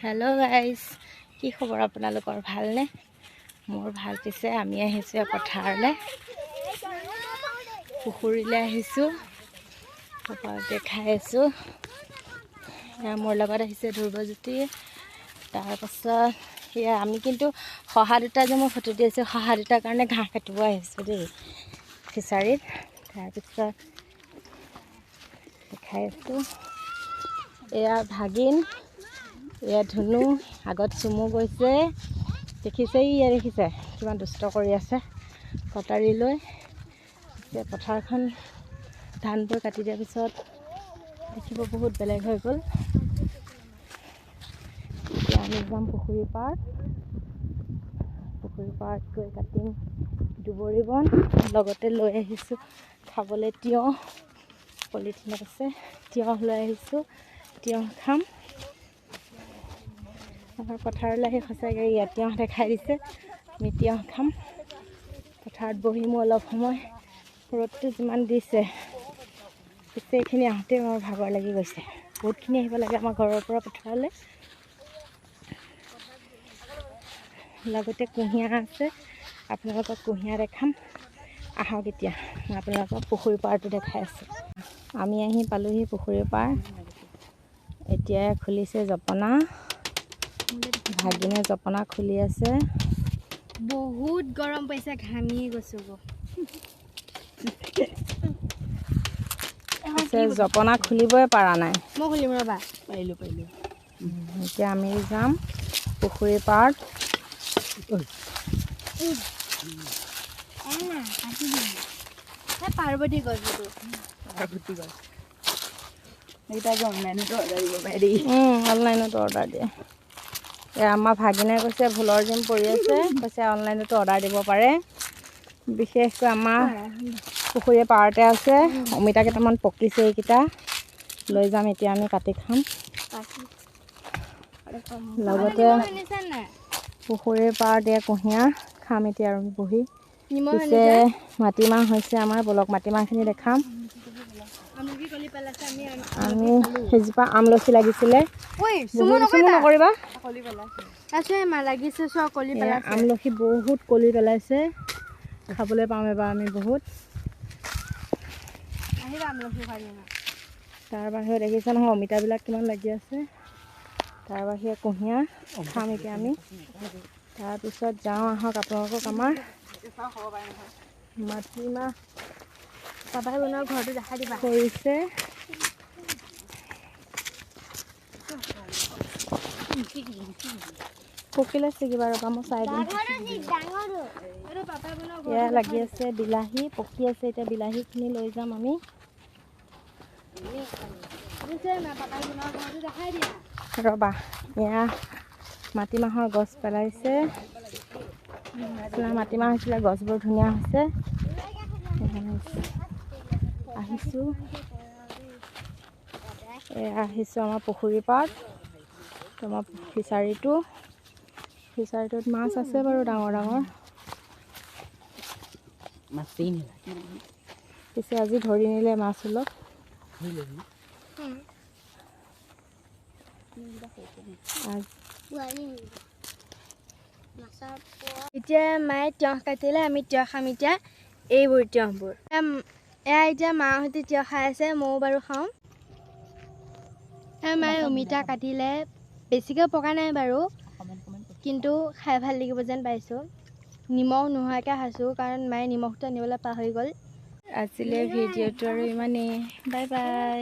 Hello' guys, কি খবৰ আপোনালোকৰ? ভালনে? মোৰ ভাল। পিছে আমি আহিছোঁ পথাৰলৈ, পুখুৰীলৈ আহিছোঁ, দেখাই আছোঁ। মোৰ লগত আহিছে ধ্ৰুৱজ্যোতি। তাৰপাছত সেয়া আমি কিন্তু শহা দুটা যে মই ফটো দি আছোঁ, শহা দুটাৰ কাৰণে ঘাঁহ কাটিব আহিছোঁ দেই ফিচাৰীত। তাৰপিছত দেখাই আছোঁ, এয়া ভাগিন, এয়া ধুনু, আগত চুমু গৈছে, দেখিছে ইয়া, দেখিছে কিমান দুষ্ট কৰি আছে কটাৰী লৈ। পথাৰখন ধানবোৰ কাটি দিয়াৰ পিছত দেখিব বহুত বেলেগ হৈ গ'ল। এতিয়া আমি যাম পুখুৰী পাৰত গৈ কাটিম দুবৰি বন। লগতে লৈ আহিছোঁ খাবলৈ তিয়ঁহ, পলিথিনত আছে তিয়ঁহ লৈ আহিছোঁ, তিয়ঁহ খাম। আমাৰ পথাৰলৈ আহি সঁচাকৈ ইয়াত তিয়ঁহ দেখাই দিছে, আমি তিয়ঁহ খাম। পথাৰত বহিমো অলপ সময়, ৰ'দটো যিমান দিছে। পিছে এইখিনি আহোঁতে মোৰ ভাগৰ লাগি গৈছে। বহুতখিনি আহিব লাগে আমাৰ ঘৰৰ পৰা পথাৰলৈ। লগতে কুঁহিয়াৰ আছে, আপোনালোকক কুঁহিয়াৰ দেখাম। আহক এতিয়া মই আপোনালোকক পুখুৰী পাৰটো দেখাই আছোঁ। আমি আহি পালোহি পুখুৰী পাৰ। এতিয়া খুলিছে জপনা, ভাগিনে জপনা খুলি আছে। বহুত গৰম পাইছে, ঘামি গৈছোঁ গো। জপনা খুলিবই পৰা নাই। মই খুলিম ৰ'বা। পাৰিলোঁ। এতিয়া আমি যাম পুখুৰী পাৰত। পাৰ্বতী গছ, অনলাইনতো অৰ্ডাৰ দিয়ে। আমাৰ ভাগিনে কৈছে ভোলৰ জিম পৰি আছে, কৈছে অনলাইনতো অৰ্ডাৰ দিব পাৰে। বিশেষকৈ আমাৰ পুখুৰী পাৰতে আছে অমিতা কেইটামান পকিছে, এইকেইটা লৈ যাম এতিয়া আমি কাটি খাম। লগতে পুখুৰীৰ পাৰত দিয়া কুঁহিয়াৰ খাম এতিয়া আৰু বহি। পিছে মাটিমাহ হৈছে আমাৰ, বলক মাটিমাহখিনি দেখাম। আমি সেইজোপা আমলখি লাগিছিলে, নকৰিবা আমলখি বহুত কলি পেলাইছে, খাবলৈ পাম এবাৰ আমি বহুত। তাৰ বাহিৰে দেখিছে নহয় অমিতাবিলাক কিমান লাগি আছে। তাৰ বাহিৰে কুঁহিয়াৰ খাম এতিয়া আমি। তাৰপিছত যাওঁ আহক আপোনালোকক আমাৰ মাটিমাহ পাপাই বনোৱা ঘৰটো দেখাই দিবা কৰিছে। পকিলে ছিগিবা ৰ'বা, মই চাই দিম। এয়া লাগি আছে বিলাহী, পকি আছে এতিয়া বিলাহীখিনি লৈ যাম আমি। ৰ'বা, এয়া মাটিমাহৰ গছ পেলাইছে, মাটিমাহ হৈছিলে, গছবোৰ ধুনীয়া হৈছে। আহিছোঁ আমাৰ পুখুৰী পাৰত, আমাৰ ফিচাৰীটোত মাছ আছে বাৰু ডাঙৰ ডাঙৰ। পিছে আজি ধৰি নিলে মাছ অলপ। এতিয়া মায়ে তিয়ঁহ কাটিলে, আমি তিয়ঁহ খাম এতিয়া। এইবোৰ তিয়ঁহবোৰ এয়া এতিয়া মাহঁতে তিয়ঁহ খাই আছে, ময়ো বাৰু খাওঁ। মায়ে অমিতা কাটিলে, বেছিকৈ পকা নাই বাৰু, কিন্তু খাই ভাল লাগিব যেন পাইছোঁ। নিমখ নোহোৱাকৈ খাইছোঁ, কাৰণ মায়ে নিমখটো আনিবলৈ পাহৰি গ'ল। আজিলৈ ভিডিঅ'টো আৰু ইমানেই। Bye bye.